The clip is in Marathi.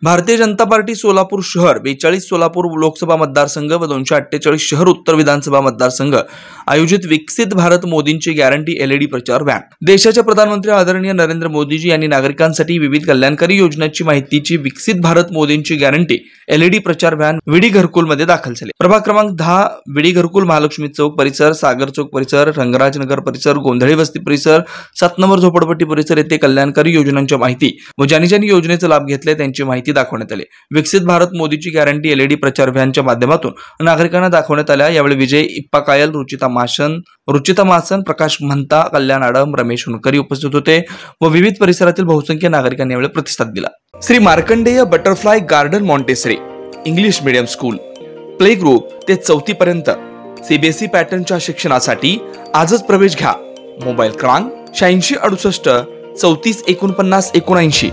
भारतीय जनता पार्टी सोलापूर शहर 42 सोलापूर लोकसभा मतदारसंघ व 248 शहर उत्तर विधानसभा मतदारसंघ आयोजित विकसित भारत मोदींची गॅरंटी एलईडी प्रचार व्हॅन। देशाचे प्रधानमंत्री आदरणीय नरेंद्र मोदीजी यांनी नागरिकांसाठी विविध कल्याणकारी योजनांची माहितीची विकसित भारत मोदींची गॅरंटी एलईडी प्रचार व्हॅन विडी घरकुल मध्ये दाखल झाली। प्रभाग क्रमांक 10 विडी घरकुल, महालक्ष्मी चौक परिसर, सागर चौक परिसर, रंगराज नगर परिसर, गोंधळी वस्ती परिसर, 7 नंबर झोपडपट्टी परिसर येथे कल्याणकारी योजनांच्या माहिती व ज्यांनी योजनेचा लाभ घेतलाय त्यांची माहिती दाखवण्यात आली। विकसित भारत मोदीची गॅरंटी एलईडी प्रचार व्हॅनच्या माध्यमातून नागरिकांना दाखवण्यात आल्या। यावेळी विजय इप्पा कायल, रुचिता मासन, प्रकाश महंता, कल्याण आडम, रमेश हुनकरी उपस्थित होते व विविध परिसरातील बहुसंख्य नागरिकांनी यावेळी प्रतिसाद दिला। Shri Markandey butterfly garden montessori English medium school play group ते 4थी पर्यंत सीबीएसई पॅटर्नच्या शिक्षणासाठी आजच प्रवेश घ्या। मोबाईल क्रमांक 8668 34 49 79।